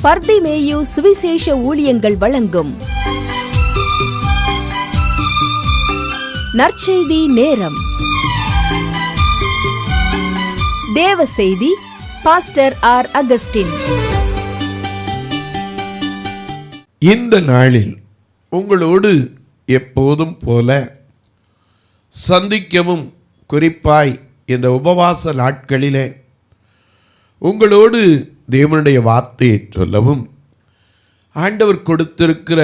பர்திமேயு சுவிசேஷ ஊழியங்கள் வழங்கும் நற்செய்தி நேரம். தேவ செய்தி பாஸ்டர் ஆர். அகஸ்டின். இந்த நாளில் உங்களோடு எப்போதும் போல சந்திக்கவும், குறிப்பாய் இந்த உபவாச நாட்களிலே உங்களோடு தேவனுடைய வார்த்தையை சொல்லவும் ஆண்டவர் கொடுத்திருக்கிற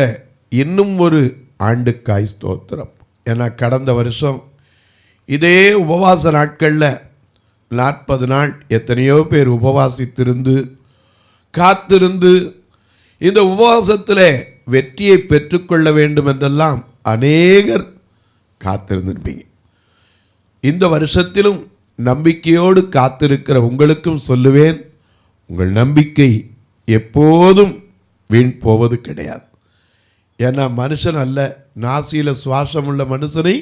இன்னும் ஒரு ஆண்டுக்காய் ஸ்தோத்திரம். ஏன்னா கடந்த வருஷம் இதே உபவாச நாட்களில் 40 நாள் எத்தனையோ பேர் உபவாசித்திருந்து காத்திருந்து இந்த உபவாசத்தில் வெற்றியை பெற்றுக்கொள்ள வேண்டும் என்றெல்லாம் அநேகர் காத்திருந்திருப்பீங்க. இந்த வருஷத்திலும் நம்பிக்கையோடு காத்திருக்கிற உங்களுக்கும் சொல்லுவேன், உங்கள் நம்பிக்கை எப்போதும் வீண் போவது கிடையாது. ஏன்னா மனுஷன் அல்ல, நாசியில சுவாசம் உள்ள மனுஷனை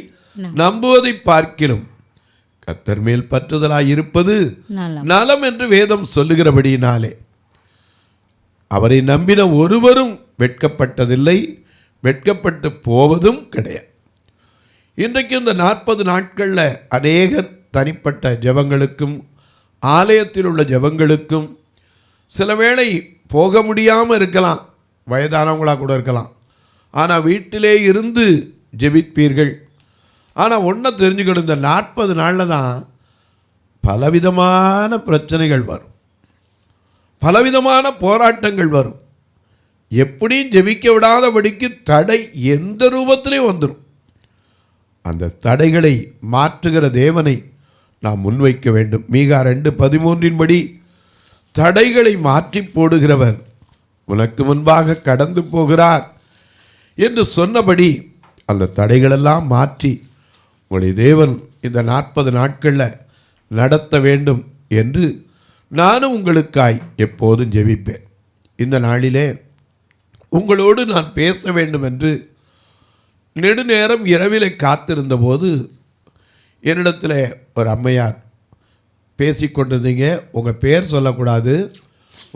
நம்புவதை பார்க்கிலும் கர்த்தர் மேல் பற்றுதலாய் இருப்பது நலம் என்று வேதம் சொல்லுகிறபடியினாலே அவரை நம்பின ஒருவரும் வெட்கப்பட்டதில்லை, வெட்கப்பட்டு போவதும் கிடையாது. இன்றைக்கு இந்த 40 நாட்களில் அநேகர் தனிப்பட்ட ஜெபங்களுக்கும் ஆலயத்தில் உள்ள ஜெபங்களுக்கும் சில வேளை போக முடியாமல் இருக்கலாம், வயதானவங்களாக கூட இருக்கலாம். ஆனால் வீட்டிலே இருந்து ஜெபிப்பீர்கள். ஆனால் ஒன்றை தெரிஞ்சுக்கணும், இந்த 40 நாளில் தான் பலவிதமான பிரச்சனைகள் வரும், பலவிதமான போராட்டங்கள் வரும். எப்படியும் ஜெபிக்க விடாதபடிக்கு தடை எந்த ரூபத்திலையும் வந்துடும். அந்த தடைகளை மாற்றுகிற தேவனை நாம் முன்வைக்க வேண்டும். மீகா 2:13 தடைகளை மாற்றி போடுகிறவர் உனக்கு முன்பாக கடந்து போகிறார் என்று சொன்னபடி அந்த தடைகளெல்லாம் மாற்றி உங்களுடைய தேவன் இந்த 40 நாட்களில் நடத்த வேண்டும் என்று நானும் உங்களுக்காய் எப்போதும் ஜெபிப்பேன். இந்த நாளிலே உங்களோடு நான் பேச வேண்டும் என்று நெடுநேரம் இரவிலே காத்திருந்த போது என்னிடத்தில் ஒரு அம்மையார் பேசிக்கொண்டிருந்தீங்க. உங்கள் பேர் சொல்லக்கூடாது,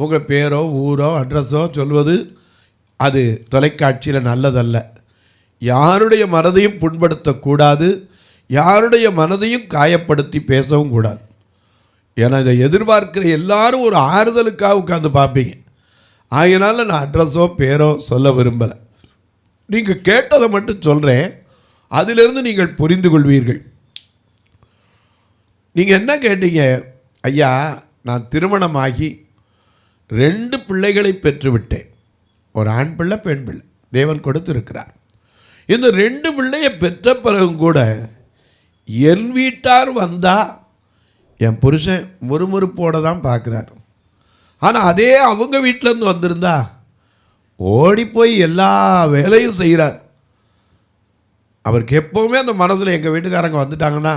உங்கள் பேரோ ஊரோ அட்ரஸோ சொல்வது அது தொலைக்காட்சியில் நல்லதல்ல. யாருடைய மனதையும் புண்படுத்தக்கூடாது, யாருடைய மனதையும் காயப்படுத்தி பேசவும் கூடாது. ஏன்னா இதை எதிர்பார்க்கிற எல்லாரும் ஒரு ஆறுதலுக்காக உட்காந்து பார்ப்பீங்க. ஆகையினால நான் அட்ரஸோ பேரோ சொல்ல விரும்பலை. நீங்கள் கேட்டதை மட்டும் சொல்கிறேன், அதிலிருந்து நீங்கள் புரிந்து கொள்வீர்கள். நீங்கள் என்ன கேட்டீங்க? ஐயா, நான் திருமணமாகி 2 பிள்ளைகளை பெற்றுவிட்டேன். ஒரு ஆண் பிள்ளை, பெண் பிள்ளை தேவன் கொடுத்திருக்கிறார். இந்த 2 பிள்ளையை பெற்ற பிறகும் கூட என் வீட்டார் வந்தால் என் புருஷன் முறுமுறுப்போடு தான் பார்க்குறார். ஆனால் அதே அவங்க வீட்டிலேருந்து வந்திருந்தா ஓடி போய் எல்லா வேலையும் செய்கிறார். அவருக்கு எப்போவுமே அந்த மனசில் எங்கள் வீட்டுக்காரங்க வந்துட்டாங்கன்னா,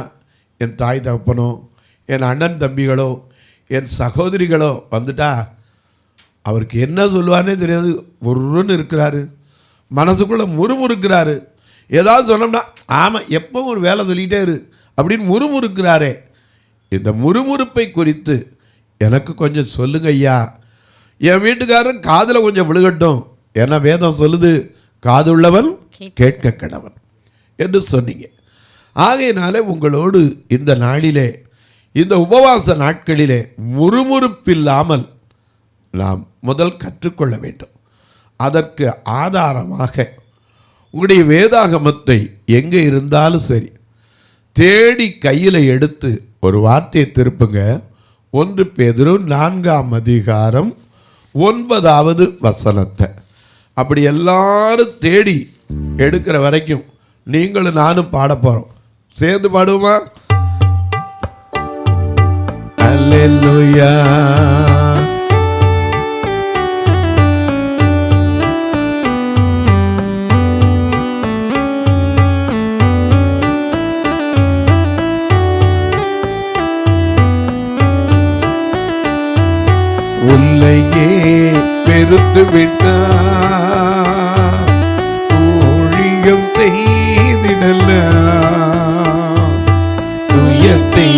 என் தாய் தகப்பனோ, என் அண்ணன் தம்பிகளோ, என் சகோதரிகளோ வந்துட்டா அவருக்கு என்ன சொல்லுவார்னே தெரியாது. ஒருன்னு இருக்கிறாரு, மனசுக்குள்ளே முறுமுறுக்கிறாரு. ஏதாவது சொன்னோம்னா ஆமாம் எப்பவும் ஒரு வேலை சொல்லிகிட்டே இரு அப்படின்னு முறுமுறுக்கிறாரே. இந்த முறுமுறுப்பை குறித்து எனக்கு கொஞ்சம் சொல்லுங்க ஐயா. என் வீட்டுக்காரன் காதில் கொஞ்சம் விழுகட்டும், ஏன்னா வேதம் சொல்லுது காதுள்ளவன் கேட்க கடவன் என்று சொன்னீங்க. ஆகையினாலே உங்களோடு இந்த நாளிலே, இந்த உபவாச நாட்களிலே முறுமுறுப்பில்லாமல் நாம் முதல் கற்றுக்கொள்ள வேண்டும். அதற்கு ஆதாரமாக உங்களுடைய வேதாகமத்தை எங்கே இருந்தாலும் சரி தேடி கையில் எடுத்து ஒரு வார்த்தையை திருப்புங்க. 1 பேதுரு 4:9 அப்படி எல்லாரும் தேடி எடுக்கிற வரைக்கும் நீங்களும் நானும் பாட போகிறோம். சேர்ந்து பாடுவோமா? அல்லேலூயா. உன்னையே பெருத்து விட்டார், ஊழியம் செய்திடலாம், சுயத்தை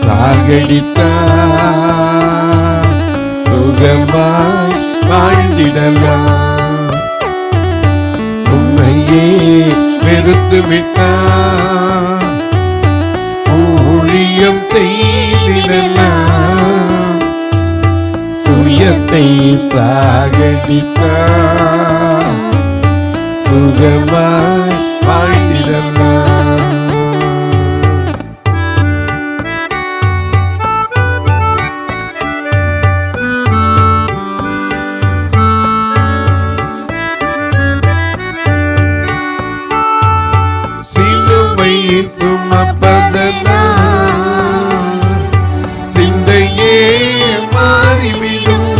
சாகடித்தார், சுகமாய் வாழ வாழ்ந்திடலாம். உன்னையே வெறுத்து விட்டார், ஊழியம் செய்திடலாம். சுயத்தை சாகடித்தார், சுகமாய் வாழ்ந்திடலாம். சிலுவை சுமப்பதனால் சிந்தையே மாறிவிடும்.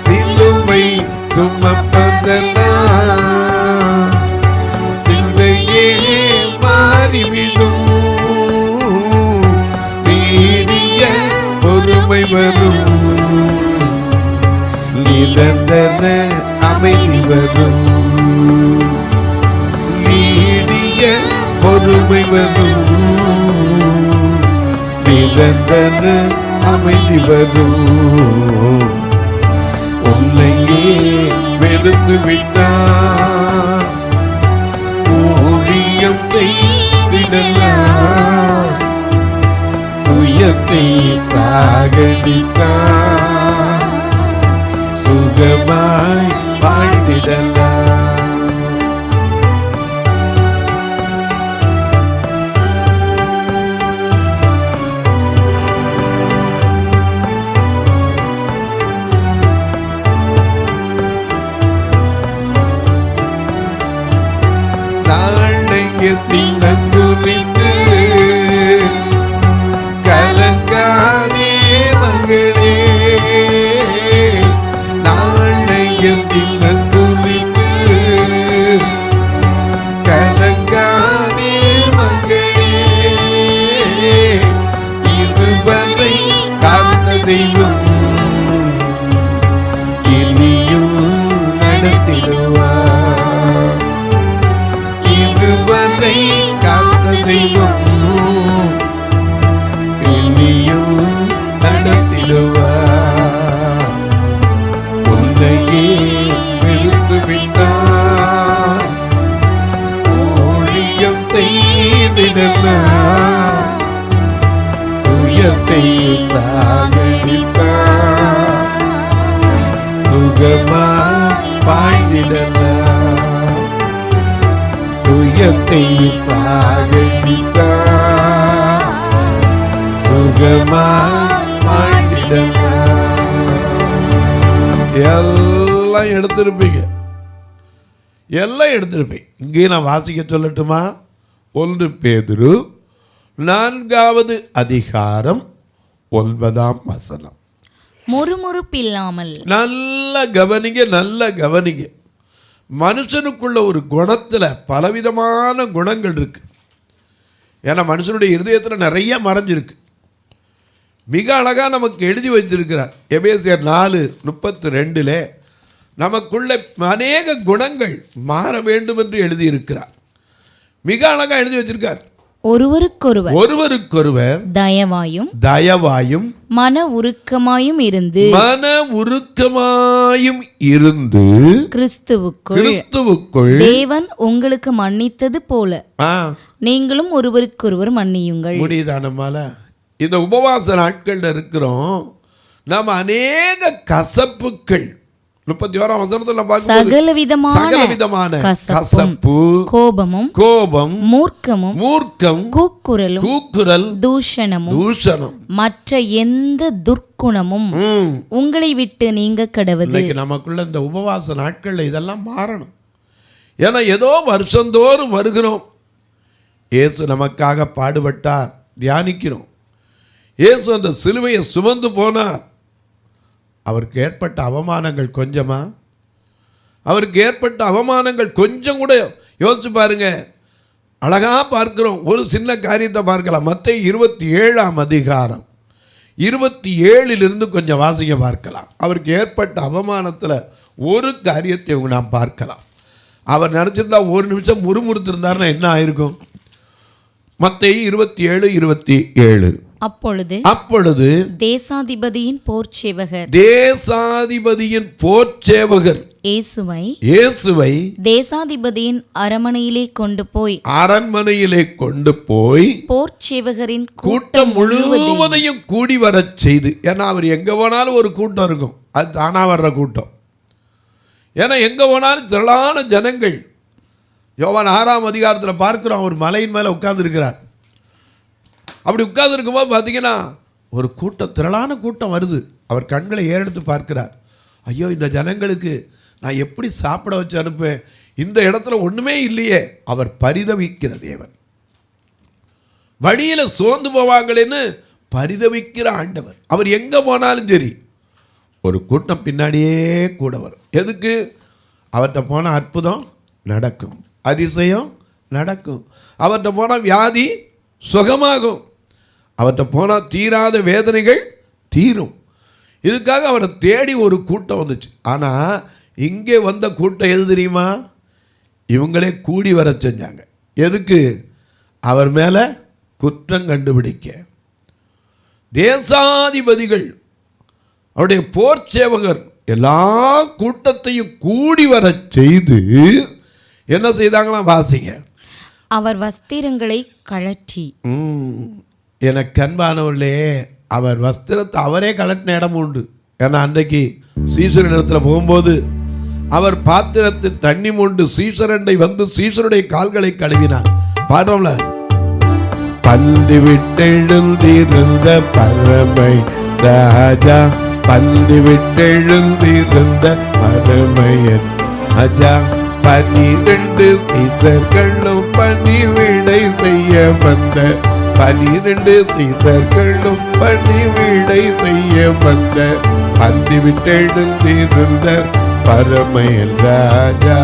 சிலுவை சுமப்பதனால் சிந்தையே மாறிவிடும். நீடிய பொறுமை வரும், நிரந்தர அமைதி வரும். நீடிய பொறுமை வரும், நிரந்தர அமைதி வரும். உன்னையே வெறுத்து விட்டார், ஊழியம் செய்திடலாம். சுயத்தை சாகடித்தார், சுகமாய் வாழ்ந்திடலாம். நாளைய தினம் குறித்து கலங்காதே மகளே. நாளைய தினம் குறித்து கலங்காதே மகளே. இதுவரை காத்த தெய்வம் இனியும் நடத்திடுவார். இதுவரை காத்த தெய்வம் இனியும் நடத்திடுவார். உன்னையே வெறுத்து விட்டார், ஊழியம் செய்திடலாம். சுயத்தை சாகடித்தார், சுகமாய் வாழ்ந்திடலாம். சுயத்தை சாகடித்தார், சுகமாய் வாழ்ந்திடலாம். எல்லாம் எடுத்திருப்பீங்க, எல்லாம் எடுத்திருப்பீங்க. இங்கே நான் வாசிக்க சொல்லட்டுமா? 1 பேதுரு 4வது அதிகாரம் 9ஆம் வசனம். முறுமுறுப்பில்லாமல். நல்ல கவனிங்க, நல்ல கவனிங்க. மனுஷனுக்குள்ள ஒரு குணத்தில் பலவிதமான குணங்கள் இருக்கு. ஏன்னா மனுஷனுடைய இருதயத்தில் நிறைய மறைஞ்சிருக்கு. மிக அழகாக நமக்கு எழுதி வச்சிருக்கிறார். எபேசியர் 4:32 நமக்குள்ள அநேக குணங்கள் மாற வேண்டும் என்று எழுதியிருக்கிறார். மிக அழகாக எழுதி வச்சிருக்கார். ஒருவருக்கொருவர் தயவாயும் மன உருக்கமாயும் இருந்து கிறிஸ்துவுக்குள் தேவன் உங்களுக்கு மன்னித்தது போல நீங்களும் ஒருவருக்கொருவர் மன்னியுங்கள். முடியுதா? நம்மால இந்த உபவாச நாட்கள்ல இருக்கிறோம். நாம் அநேக கசப்புகள் 31ஆம் வசனத்துல சகலவிதமான கசப்பு, கோபம், மூர்க்கம், கூக்குரல், தூஷணம் மற்ற எந்த துர்க்குணமும் உங்களை விட்டு நீங்க கடவுது. நமக்குள்ள இந்த உபவாச நாட்கள்ல இதெல்லாம் மாறணும். ஏன்னா ஏதோ வருஷந்தோறும் வருகிறோம். இயேசு நமக்காக பாடுபட்டார், தியானிக்கிறோம். இயேசு அந்த சிலுவையை சுமந்து போனார். அவருக்கு ஏற்பட்ட அவமானங்கள் கொஞ்சமா? அவருக்கு ஏற்பட்ட அவமானங்கள் கொஞ்சம் கூட யோசிச்சு பாருங்க. அழகா பார்க்கிறோம். ஒரு சின்ன காரியத்தை பார்க்கலாம். மத்தேயு 27ஆம் அதிகாரம் 27 கொஞ்சம் வாசிக்க பார்க்கலாம். அவருக்கு ஏற்பட்ட அவமானத்தில் ஒரு காரியத்தை நாம் பார்க்கலாம். அவர் நினச்சிருந்தா ஒரு நிமிஷம் முறுமுறுத்திருந்தாருன்னா என்ன ஆயிருக்கும்? மத்தேயு 27:27 அப்பொழுது தேசாதிபதியின் போர்ச்சேவகர் இயேசுவை தேசாதிபதியின் அரண்மனையிலே கொண்டு போய் போர்ச்சேவகரின் கூட்டம் முழுவதையும் கூடி வரச் செய்து. ஏன்னா அவர் எங்க போனாலும் ஒரு கூட்டம் இருக்கும், அது தானா வர்ற கூட்டம். ஏன்னா எங்க போனாலும் திரளான ஜனங்கள். யோவான் 6ஆம் அதிகாரத்தில் பார்க்கிறோம், அவர் மலையின் மேலே உட்கார்ந்துருக்கிறார். அப்படி உட்கார்ந்துருக்கும்போது பார்த்தீங்கன்னா ஒரு கூட்டம், திரளான கூட்டம் வருது. அவர் கண்களை ஏறெடுத்து பார்க்கிறார். ஐயோ, இந்த ஜனங்களுக்கு நான் எப்படி சாப்பிட வச்சு அனுப்பேன், இந்த இடத்துல ஒன்றுமே இல்லையே. அவர் பரிதவிக்கிற தேவன், வழியில் சோர்ந்து போவாங்களேன்னு பரிதவிக்கிற ஆண்டவர். அவர் எங்கே போனாலும் சரி ஒரு கூட்டம் பின்னாடியே கூட வரும். எதுக்கு? அவர்கிட்ட போனால் அற்புதம் நடக்கும், அதிசயம் நடக்கும். அவர்கிட்ட போனால் வியாதி சுகமாகும், அவர்கிட்ட போனால் தீராத வேதனைகள் தீரும். இதுக்காக அவரை தேடி ஒரு கூட்டம் வந்துச்சு. ஆனால் இங்கே வந்த கூட்டம் எது தெரியுமா? இவங்களே கூடி வர செஞ்சாங்க. எதுக்கு? அவர் மேலே குற்றம் கண்டுபிடிக்க. தேசாதிபதிகள், அவருடைய போர்ச்சேவகர் எல்லா கூட்டத்தையும் கூடி வர செய்து என்ன செய்தாங்களாம்? வாசிங்க. அவர் வஸ்திரங்களை கழற்றி. எனக்கு அன்பானவர்களே, அவர் வஸ்திரத்தை அவரே கழட்டின இடம் உண்டு. ஏன்னா அன்றைக்கு சீசரின் இடத்துல போகும்போது அவர் பாத்திரத்தில் தண்ணி மொண்டு சீசரண்டை வந்து சீசருடைய கால்களை கழுவினார். பாடுறோம்ல, பந்து விட்டெழுந்திருந்த பரமை ராஜா, பந்து விட்டெழுந்திருந்த பரமையன் ராஜா, 12 சீசர்களும் பணிவிடை செய்ய வந்த 12 சீசர்களும் பணிவிடை செய்ய வந்த பந்து விட்டெழுந்திருந்த பரமையன் ராஜா.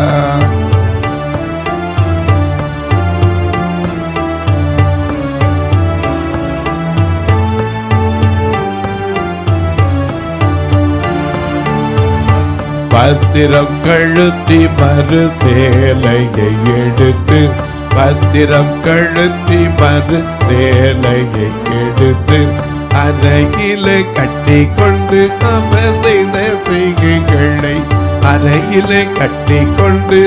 வஸ்திரம் கழுத்தி மறு சேலையை எடுத்து, வஸ்திரம் கழுத்தி மறு சேலையை எடுத்து அறையிலே கட்டி கொண்டு அவர் செய்த செய்கைகளை, அறையிலே கட்டி கொண்டு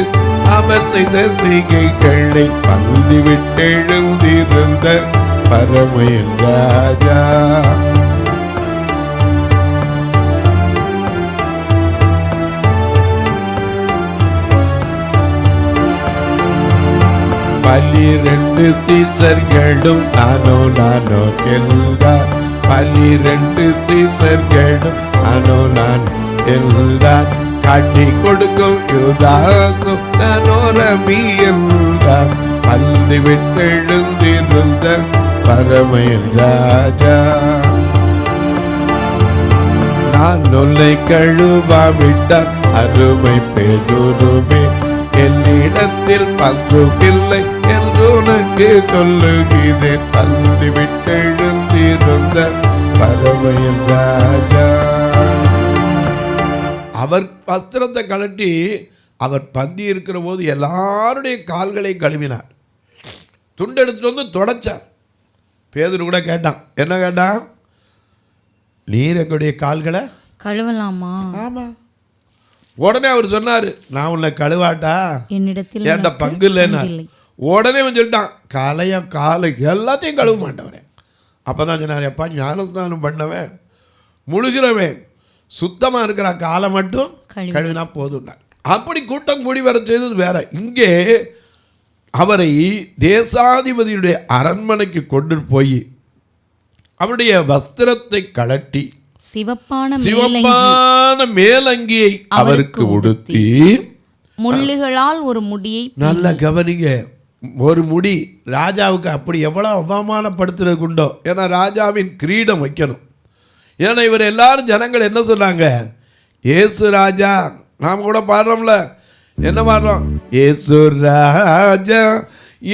அவர் செய்த செய்கைகளை பந்து விட்டெழுந்திருந்த பரமையன் ராஜா. பன்னிரண்டு சீசர்களும் நானோ என்றார், 12 சீசர்களும் நானோ என்றார், காட்டி கொடுக்கும் யூதாசும் நானோ ரபி என்றார், பந்து விட்டெழுந்திருந்த பரமையன் ராஜா. நான் உன்னை கழுவாவிட்டால் அருமை பேதுருவே, என்னிடத்தில் பங்குமில்லை என்று உனக்கு சொல்லுகிறேன், பந்து விட்டெழுந்திருந்த பரமையன் ராஜா. அவர் வஸ்திரத்தை கழட்டி அவர் பந்தி இருக்கிற போது எல்லாருடைய கால்களை கழுவினார். துண்டு எடுத்துட்டு வந்து தொடச்சார். பேதுரு கூட கேட்டான். என்ன கேட்டான்? நீர் எங்களுடைய கால்களை கழுவலாமா? ஆமா. உடனே அவர் சொன்னார், நான் உன்னை கழுவாட்டா, என்னிடத்தில் ஏன்ட பங்கு இல்லைன்னா. உடனே அவன் சொல்லிட்டான், காலை எல்லாத்தையும் கழுவ மாட்டவரேன். அப்போ தான் சொன்னார், எப்பா ஞானஸ்நானம் பண்ணவன் முழுகிறவன் சுத்தமாக இருக்கிற காலை மட்டும் கழுவினா போதும்னார். அப்படி கூட்டம் கூடி வர செய்தது வேற. இங்கே அவரை தேசாதிபதியுடைய அரண்மனைக்கு கொண்டு போய் அவருடைய வஸ்திரத்தை கழட்டி சிவப்பான மேலங்கியை அவருக்கு உடுத்தி முள்ளுகளால் ஒரு முடியை, நல்ல கவனிங்க, ஒரு முடி ராஜாவுக்கு அப்படி எவ்வளவு அவமானப்படுத்துறதுக்கு உண்டோ. ஏன்னா ராஜாவின் கிரீடம் வைக்கணும். ஏன்னா இவர் எல்லாரும் ஜனங்கள் என்ன சொன்னாங்க? ஏசு ராஜா. நாம் கூட பாடுறோம்ல, என்ன பாடுறோம்? ஏசு ராஜா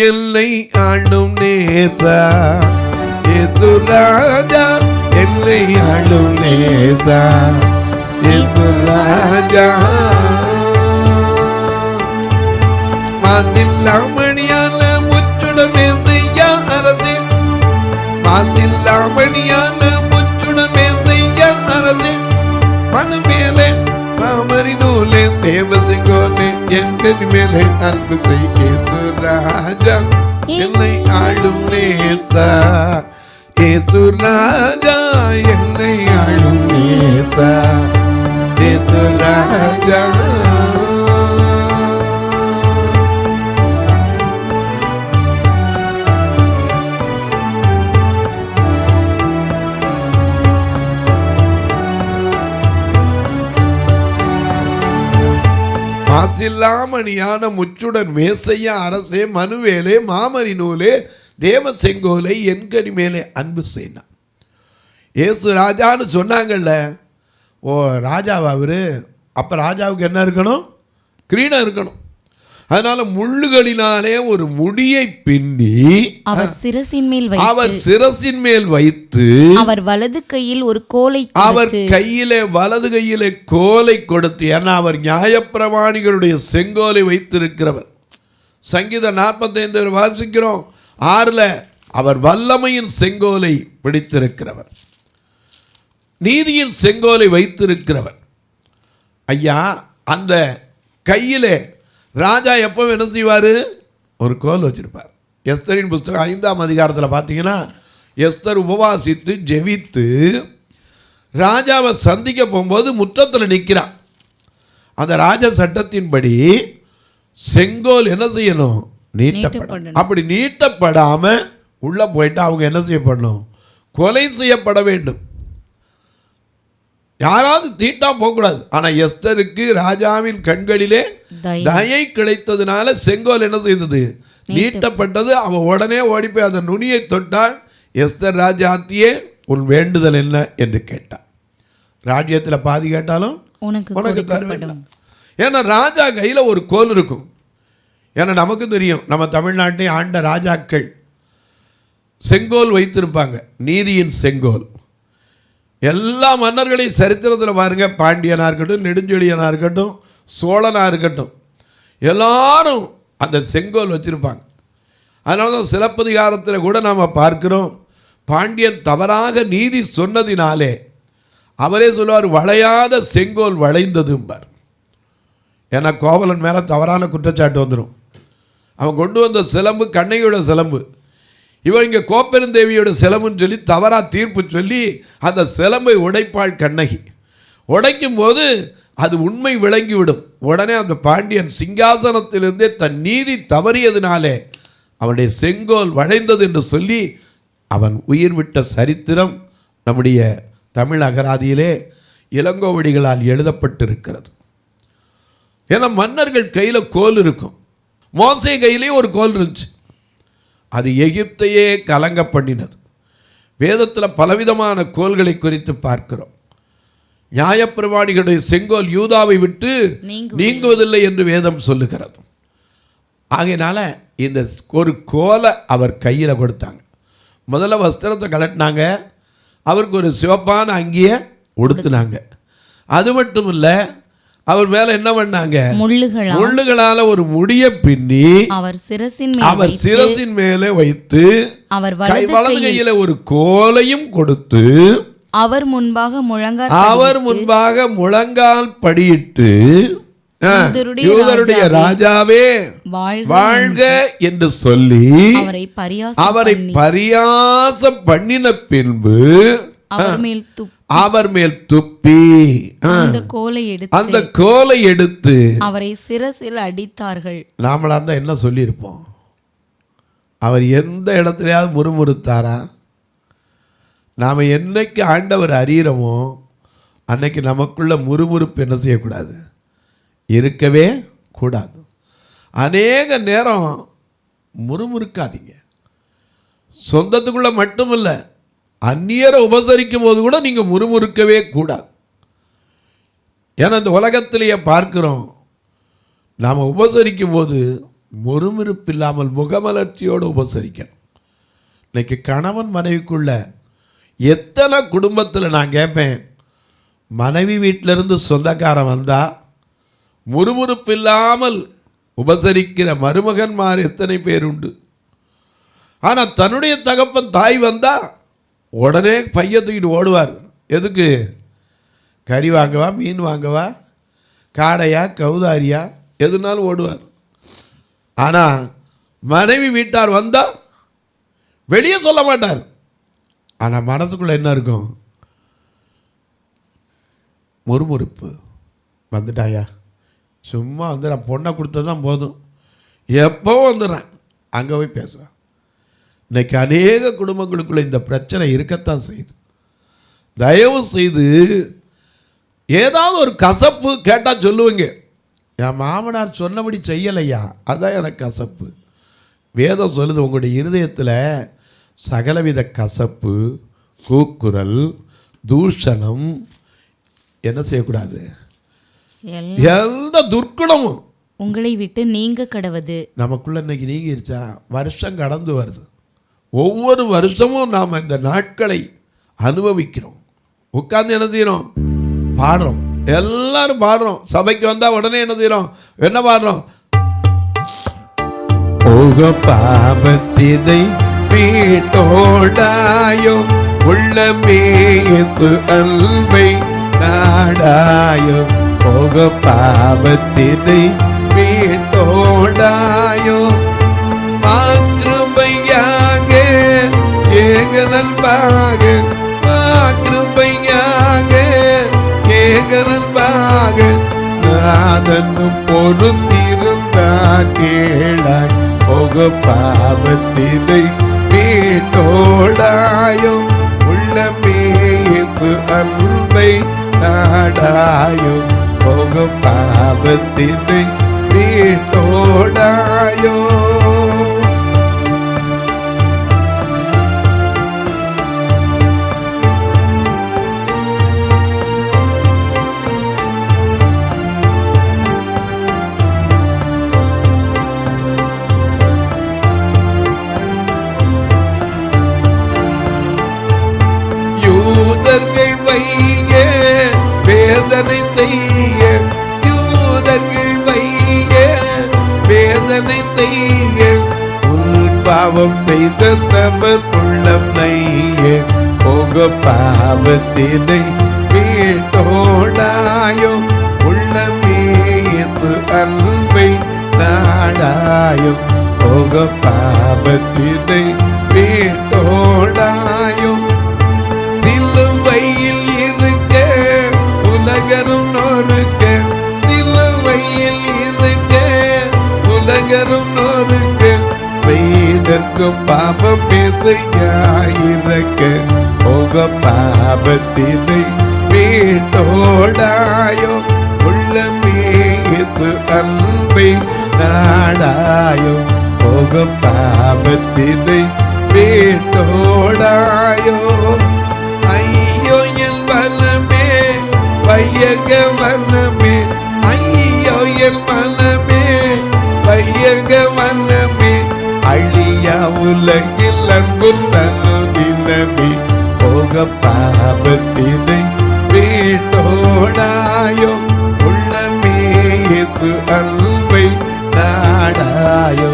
என்னை ஆளும் நேசா, ஏசு ராஜா என்னை ஆளும் நேசா, ஏசு ராஜா மாசில்லாமணியான முச்சுடனே செய்ய அரசே, மாசில்லாமணியான முச்சுடமே செய்ய அரசே மனு மேலே மாமரி நூலே தேவ செங்கோலே என் மேலே அன்பு செய்ய ராஜா என்னை ஆளும் நேசா ஏசு ராஜா என்னை ஆளும் நேசா ஏசு ராஜா. மாசில்லாமணியான முச்சுடன் மேசையா அரசே மனுவேலே மாமரி நூலே தேவ செங்கோலை என்கனி மேலே அன்பு செய்யணும். ஏசு ராஜான்னு சொன்னாங்கல்ல, ஓ ராஜாவா அவரு? அப்போ ராஜாவுக்கு என்ன இருக்கணும்? கிரீடம் இருக்கணும். அதனால முள்ளுகளினாலே ஒரு முடியை பின்னி அவர் சிரசின் மேல் வைத்து அவர் வலது கையில் ஒரு கோலை அவர் வலது கையிலே கோலை கொடுத்து, ஏன்னா அவர் நியாயப்பிரமாணிகளுடைய செங்கோலை வைத்திருக்கிறவர். சங்கீதம் 45 வாசிக்கிறோம் 6 அவர் வல்லமையின் செங்கோலை பிடித்திருக்கிறவர், நீதியின் செங்கோலை வைத்திருக்கிறவர். ஐயா, அந்த கையிலே ராஜா எப்பவும் என்ன செய்வார்? ஒரு கோல் வச்சிருப்பார். எஸ்தரின் புஸ்தகம் 5ஆம் அதிகாரத்தில் பார்த்தீங்கன்னா, எஸ்தர் உபவாசித்து ஜெபித்து ராஜாவை சந்திக்க போகும்போது முற்றத்தில் நிற்கிறான். அந்த ராஜ சட்டத்தின்படி செங்கோல் என்ன செய்யணும்? நீட்டப்படணும். அப்படி நீட்டப்படாமல் உள்ளே போயிட்டு அவங்க என்ன செய்யப்படணும்? கொலை செய்யப்பட வேண்டும். யாராவது தீட்டா போகக்கூடாது. ஆனால் எஸ்தருக்கு ராஜாவின் கண்களிலே தயை கிடைத்ததுனால செங்கோல் என்ன செய்தது? நீட்டப்பட்டது. அவன் உடனே ஓடி போய் அந்த நுனியை தொட்டால், எஸ்தர் ராஜாத்தியே உன் வேண்டுதல் என்ன என்று கேட்டான். ராஜ்யத்தில் பாதி கேட்டாலும் உனக்கு தருவேன். ஏன்னா ராஜா கையில் ஒரு கோல் இருக்கும். ஏன்னா நமக்கு தெரியும், நம்ம தமிழ்நாட்டை ஆண்ட ராஜாக்கள் செங்கோல் வைத்திருப்பாங்க, நீதியின் செங்கோல். எல்லா மன்னர்களையும் சரித்திரத்தில் பாருங்க, பாண்டியனாக இருக்கட்டும், நெடுஞ்செழியனாக இருக்கட்டும், சோழனாக இருக்கட்டும், எல்லாரும் அந்த செங்கோல் வச்சுருப்பாங்க. அதனால தான் சிலப்பதிகாரத்தில் கூட நாம் பார்க்கிறோம், பாண்டியன் தவறாக நீதி சொன்னதினாலே அவரே சொல்லுவார், வளையாத செங்கோல் வளைந்ததும்பார். ஏன்னா கோவலன் மேலே தவறான குற்றச்சாட்டு வந்துடும். அவன் கொண்டு வந்த சிலம்பு கண்ணகியோட சிலம்பு, இவன் இங்கே கோப்பெருந்தேவியோட சிலம்புன்னு சொல்லி தவறாக தீர்ப்பு சொல்லி அந்த சிலம்பை உடைப்பாள் கண்ணகி. உடைக்கும் போது அது உண்மை விளங்கிவிடும். உடனே அந்த பாண்டியன் சிங்காசனத்திலிருந்தே தன் நீதி தவறியதினாலே அவனுடைய செங்கோல் வளைந்தது என்று சொல்லி அவன் உயிர் விட்ட சரித்திரம் நம்முடைய தமிழ் அகராதியிலே இளங்கோவடிகளால் எழுதப்பட்டிருக்கிறது. ஏன்னா மன்னர்கள் கையில் கோல் இருக்கும். மோசே கையிலேயும் ஒரு கோல் இருந்துச்சு. அது எகிப்தையே கலங்க பண்ணினது. வேதத்தில் பலவிதமான கோல்களை குறித்து பார்க்கிறோம். நியாயப்பிரமாணிகளுடைய செங்கோல் யூதாவை விட்டு நீங்குவதில்லை என்று வேதம் சொல்லுகிறது. ஆகையினால இந்த ஒரு கோலை அவர் கையில் கொடுத்தாங்க. முதல்ல வஸ்திரத்தை கலட்டினாங்க, அவருக்கு ஒரு சிவப்பான அங்கியை உடுத்துனாங்க. அது மட்டும் இல்லை, அவர் மேல என்ன பண்ணாங்க? முள்ளுகளால ஒரு முடிய பின்னி அவர் சிரசின் மேலே வைத்து அவர் வலது கையில ஒரு கோலையும் கொடுத்து அவர் முன்பாக முழங்கால் படியிட்டு, யூதருடைய ராஜாவே வாழ்க என்று சொல்லி அவரை பரியாசம் பண்ணின பின்பு அவர் மேல் துப்பி அந்த கோலை எடுத்து அவரை சிரசில் அடித்தார்கள். நாமளா தான் என்ன சொல்லியிருப்போம்? அவர் எந்த இடத்துலயாவது முறுமுறுத்தாரா? நாம் என்னைக்கு ஆண்டவர் அறிகிறோமோ அன்னைக்கு நமக்குள்ள முறுமுறுப்பு என்ன செய்யக்கூடாது? இருக்கவே கூடாது. அநேக நேரம் முறுமுறுக்காதீங்க. சொந்தத்துக்குள்ள மட்டுமில்லை, அந்நியரை உபசரிக்கும் போது கூட நீங்கள் முறுமுறுக்கவே கூடாது. ஏன்னா இந்த உலகத்திலேயே பார்க்கிறோம், நாம் உபசரிக்கும் போது முறுமுறுப்பு இல்லாமல் முகமலர்ச்சியோடு உபசரிக்கணும். இன்னைக்கு கணவன் மனைவிக்குள்ள எத்தனை குடும்பத்தில் நான் கேட்பேன், மனைவி வீட்டிலிருந்து சொந்தக்காரன் வந்தால் முறுமுறுப்பு இல்லாமல் உபசரிக்கிற மருமகன்மார் எத்தனை பேர் உண்டு. ஆனால் தன்னுடைய தகப்பன் தாய் வந்தால் உடனே பைய தூக்கிட்டு ஓடுவார். எதுக்கு? கறி வாங்கவா, மீன் வாங்கவா, காடையா, கௌதாரியா, எதுனாலும் ஓடுவார். ஆனால் மனைவி வீட்டார் வந்தால் வெளியே சொல்ல மாட்டார். ஆனால் மனசுக்குள்ளே என்ன இருக்கும்? முறுமுறுப்பு. வந்துட்டாயா, சும்மா வந்து நான் பொண்ணை கொடுத்ததான் போதும், எப்போவும் வந்துடுறேன், அங்கே போய் பேசுகிறேன். இன்றைக்கி அநேக குடும்பங்களுக்குள்ளே இந்த பிரச்சனை இருக்கத்தான் செய்யுது. தயவு செய்து ஏதாவது ஒரு கசப்பு கேட்டால் சொல்லுவீங்க, என் மாமனார் சொன்னபடி செய்யலையா, அதான் எனக்கு கசப்பு. வேதம் சொல்லுது, உங்களுடைய இருதயத்தில் சகலவித கசப்பு, கூக்குரல், தூஷணம் என்ன செய்யக்கூடாது, எந்த துர்க்குணமும் உங்களை விட்டு நீங்க கடவது. நமக்குள்ள இன்னைக்கு நீங்கிருச்சா? வருஷம் கடந்து வருது. ஒவ்வொரு வருஷமும் நாம் இந்த நாட்களை அனுபவிக்கிறோம். உட்கார்ந்து என்ன செய்யறோம்? பாடுறோம். எல்லாரும் பாடுறோம். சபைக்கு வந்தா உடனே என்ன செய்யறோம்? என்ன பாடுறோம்? போக பாவத்தினை மீட்டோடாயோ, உள்ளமே இயேசு அன்பை நாடாயோ. போக பாவத்தினை மீட்டோடாயோ, மாக்கிருபையாக ஏக நண்பாக, மாக்கிருபையாக ஏக நண்பாக, நாதனும் பொருந்திருந்தார் கேளாய். போக பாவத்தினை மீட்டோடாயோ, உள்ளமே இயேசு அன்பை நாடாயோ. போக பாவத்தினை மீட்டோடாயோ. யூதர்கள் வைய வேதனை செய்ய, யூதர்கள் வைய வேதனை செய்ய, உள் பாவம் செய்த தவர் உள்ளம் நைய. போக பாவத்தினை மீட்டோடாயோ, உள்ளமே இயேசு அன்பை நாடாயோ. போக பாவத்தினை மீட்டோடாயோ. சிலுவையில் இருக்க உலகரும் நொறுக்க, சிலுவையில் இருக்க உலகரும் நொறுக்க, செய்தற்கும் பாவம் பேசையாயிருக்க. போக பாவத்தினை மீட்டோடாயோ, உள்ளமே இயேசு அன்பை நாடாயோ. போக பாவத்தினை மீட்டோடாயோ. ஐயோ என் மனமே, வையக மனமே, ஐயோ என் மனமே, வையக மனமே, அழியா உலகில் அன்பு தனுதினமே. போக பாவத்தினை மீட்டோடாயோ, உள்ளமே இயேசு அன்பை நாடாயோ.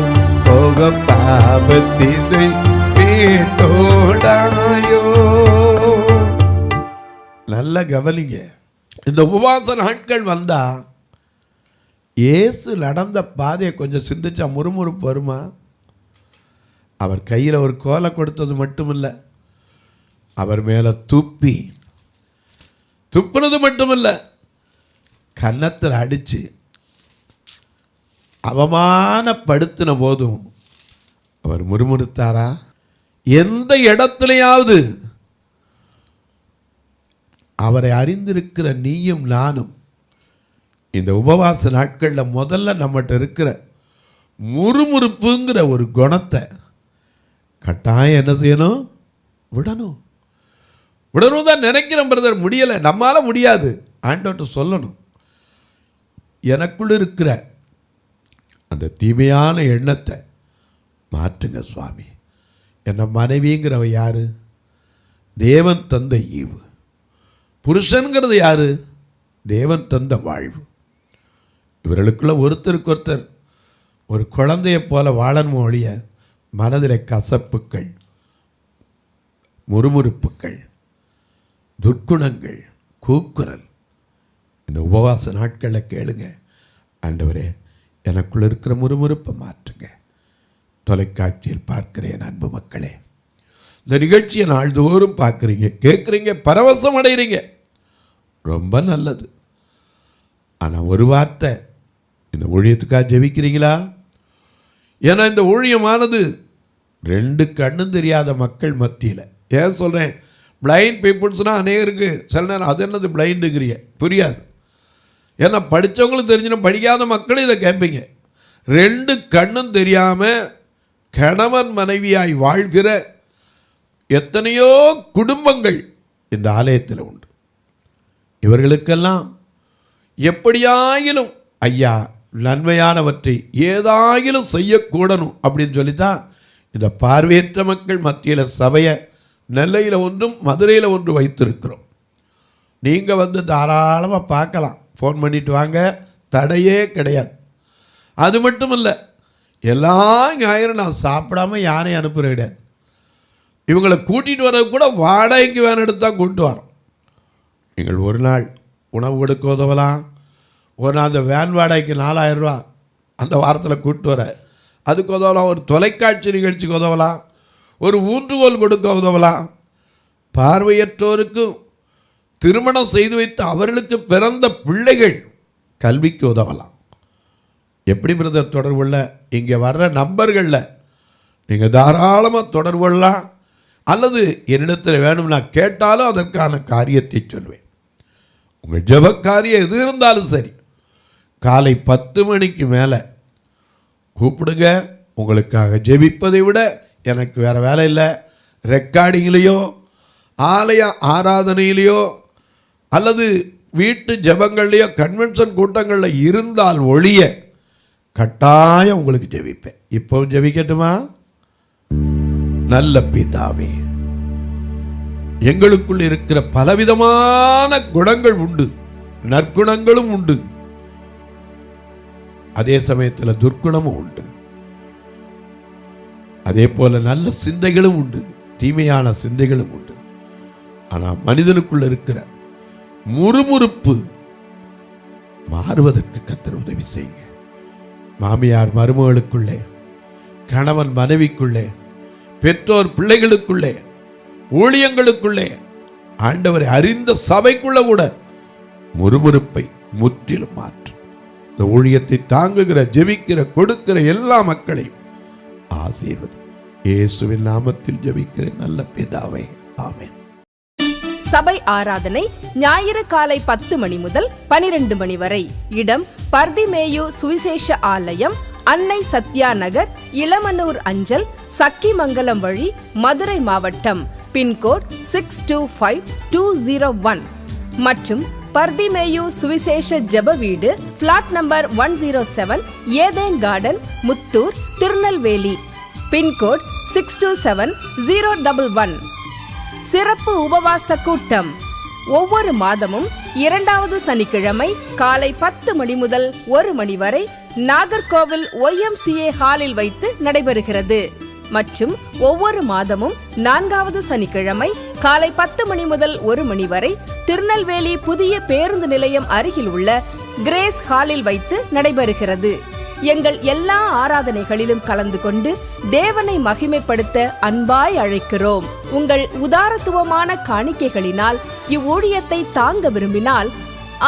போக பாவத்தினை மீட்டோடாயோ. நல்ல கவனிங்க. இந்த உபவாச நாட்கள் வந்தா இயேசு நடந்த பாதையை கொஞ்சம் சிந்திச்சா முறுமுறுப்பு வருமா? அவர் கையில் ஒரு கோலை கொடுத்தது மட்டுமில்லை, அவர் மேலே துப்புனது மட்டுமில்லை, கன்னத்தில் அடித்து அவமானப்படுத்தின போதும் அவர் முறுமுறுத்தாரா? எந்த இடத்துலையாவது அவரை அறிந்திருக்கிற நீயும் நானும் இந்த உபவாச நாட்களில் முதல்ல நம்மகிட்ட இருக்கிற முறுமுறுப்புங்கிற ஒரு குணத்தை கட்டாயம் என்ன செய்யணும்? விடணும் தான் நினைக்கிறோம் பிரதர். முடியலை, நம்மால் முடியாது. ஆண்டவர்கிட்ட சொல்லணும், எனக்குள்ள இருக்கிற அந்த தீமையான எண்ணத்தை மாற்றுங்க சுவாமி. என்ன மனைவிங்கிறவ யாரு? தேவன் தந்த ஈவு. புருஷன்கிறது யாரு? தேவன் தந்த வாழ்வு. இவர்களுக்குள்ள ஒருத்தருக்கு ஒருத்தர் ஒரு குழந்தையை போல வாழணும் ஒழிய மனதில் கசப்புக்கள், முறுமுறுப்புகள், துர்க்குணங்கள், கூக்குரல், இந்த உபவாச நாட்களில் கேளுங்க, ஆண்டவரே எனக்குள்ள இருக்கிற முறுமுறுப்பை மாற்றுங்க. தொலைக்காட்சியில் பார்க்கிற என் அன்பு மக்களே, இந்த நிகழ்ச்சியை நாள்தோறும் பார்க்குறீங்க, கேட்குறீங்க, பரவசம் அடைகிறீங்க, ரொம்ப நல்லது. ஆனால் ஒரு வார்த்தை, இந்த ஊழியத்துக்காக ஜெபிக்கிறீங்களா? ஏன்னா இந்த ஊழியமானது 2 கண்ணும் தெரியாத மக்கள் மத்தியில், ஏன் சொல்கிறேன், பிளைண்ட் பீப்புள்ஸ்னால் அநேகருக்கு சில நேரம் அது என்னது பிளைண்டுங்கிறிய புரியாது. ஏன்னா படித்தவங்களும் தெரிஞ்சிடும், படிக்காத மக்களும் இதை கேட்பீங்க. 2 கண்ணும் தெரியாமல் கணவன் மனைவியாய் வாழ்கிற எத்தனையோ குடும்பங்கள் இந்த ஆலயத்தில் உண்டு. இவர்களுக்கெல்லாம் எப்படியாயிலும் ஐயா நன்மையானவற்றை ஏதாயிலும் செய்யக்கூடணும் அப்படின்னு சொல்லித்தான் இந்த பார்வையற்ற மக்கள் மத்தியில் சபையை நெல்லையில் ஒன்றும் மதுரையில் ஒன்று வைத்திருக்கிறோம். நீங்கள் வந்து தாராளமாக பார்க்கலாம், ஃபோன் பண்ணிட்டு வாங்க, தடையே கிடையாது. அது மட்டும் இல்லை, எல்லா ஞாயிறும் நான் சாப்பிடாம யாரையும் அனுப்புகிறது கிடையாது. இவங்களை கூட்டிகிட்டு வர கூட வாடகைக்கு வேன் எடுத்து தான் கூப்பிட்டு வரோம். நீங்கள் ஒரு நாள் உணவு கொடுக்க உதவலாம், ஒரு நாள் அந்த வேன் வாடகைக்கு 4000 ரூபா அந்த வாரத்தில் கூப்பிட்டு வர அதுக்கு உதவலாம், ஒரு தொலைக்காட்சி நிகழ்ச்சிக்கு உதவலாம், ஒரு ஊன்றுகோல் கொடுக்க உதவலாம். பார்வையற்றோருக்கும் திருமணம் செய்து வைத்து அவர்களுக்கு பிறந்த பிள்ளைகள் கல்விக்கு உதவலாம். எப்படி பிரதர் தொடர்புள்ள இங்கே வர்ற நம்பர்களில் நீங்கள் தாராளமாக தொடர்பு கொள்ளலாம், அல்லது என்னிடத்தில் வேணும்னா கேட்டாலும் அதற்கான காரியத்தை சொல்வேன். உங்கள் ஜெபக்காரியம் எது இருந்தாலும் சரி, காலை 10 மணிக்கு மேலே கூப்பிடுங்க. உங்களுக்காக ஜெபிப்பதை விட எனக்கு வேறு வேலை இல்லை. ரெக்கார்டிங்லேயோ ஆலய ஆராதனையிலையோ அல்லது வீட்டு ஜெபங்கள்லையோ கன்வென்ஷன் கூட்டங்களில் இருந்தால் ஒழிய கட்டாயம் உங்களுக்கு ஜெபிப்பேன். இப்போ ஜெபிக்கட்டுமா? நல்ல பிதாவே, எங்களுக்குள் இருக்கிற பலவிதமான குணங்கள் உண்டு, நற்குணங்களும் உண்டு, அதே சமயத்தில் துர்க்குணமும் உண்டு. அதே போல நல்ல சிந்தைகளும் உண்டு, தீமையான சிந்தைகளும் உண்டு. ஆனால் மனிதனுக்குள்ள இருக்கிற முறுமுறுப்பு மாறுவதற்கு கர்த்தர் உதவி செய்யுங்க. மாமியார் மருமகளுக்குள்ளே, கணவன் மனைவிக்குள்ளே, பெற்றோர் பிள்ளைகளுக்குள்ளே, ஊழியங்களுக்குள்ளே, ஆண்டவரை அறிந்த சபைக்குள்ள கூட முறுமுறுப்பை முற்றிலும் மாற்றும். இந்த ஊழியத்தை தாங்குகிற, ஜெபிக்கிற, கொடுக்கிற எல்லா மக்களையும் ஆசீர்வதி. இயேசுவின் நாமத்தில் ஜெபிக்கிற நல்ல பிதாவே, ஆமென். சபை ஆராதனை ஞாயிறு காலை 10 மணி முதல் 12 மணி வரை. இடம் பர்திமேயு சுவிசேஷ ஆலயம், அன்னை சத்யா நகர், இளமனூர் அஞ்சல், சக்கிமங்கலம் வழி, மதுரை மாவட்டம். பின்கோட் 625201 மற்றும் பர்திமேயு சுவிசேஷ ஜெப வீடு, plot number 107, Eden garden, Muthur, Tirunelveli. Pin code 627011. சிறப்பு உபவாச கூட்டம் ஒவ்வொரு மாதமும் 2வது சனிக்கிழமை காலை 10 மணி முதல் 1 மணி வரை நாகர்கோவில் YMCA ஹாலில் வைத்து நடைபெறுகிறது. மற்றும் ஒவ்வொரு மாதமும் 4வது சனிக்கிழமை காலை 10 மணி முதல் 1 மணி வரை திருநெல்வேலி புதிய பேருந்து நிலையம் அருகில் உள்ள கிரேஸ் ஹாலில் வைத்து நடைபெறுகிறது. எங்கள் எல்லா ஆராதனைகளிலும் கலந்து கொண்டு தேவனை மகிமைப்படுத்த அன்பாய் அழைக்கிறோம். உங்கள் உதாரத்துவமான காணிக்கைகளினால் இவ்வூழியத்தை தாங்க விரும்பினால்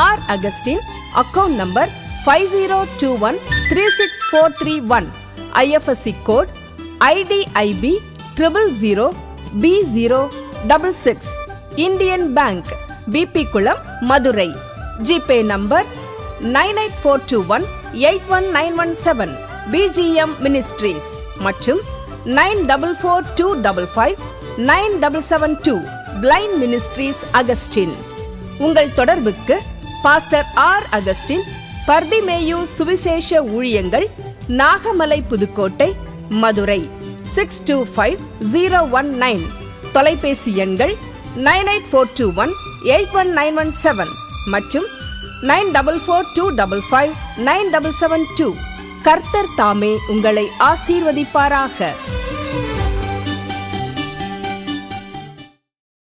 R Augustin, account number 5021364331, IFSC code IDIB 000B066, Indian bank, BP Kulam, Madurai. GPay number 9842181917, BGM ministries மற்றும் 9442559772, பிளைண்ட் மினிஸ்ட்ரீஸ் அகஸ்டின். உங்கள் தொடர்புக்கு பாஸ்டர் ஆர் அகஸ்டின், பர்திமேயு சுவிசேஷ ஊழியங்கள், நாகமலை, புதுக்கோட்டை, மதுரை 625019. தொலைபேசி எண்கள் 9842181917 மற்றும் 9442559772. கர்த்தர் தாமே உங்களை ஆசீர்வதிப்பாராக.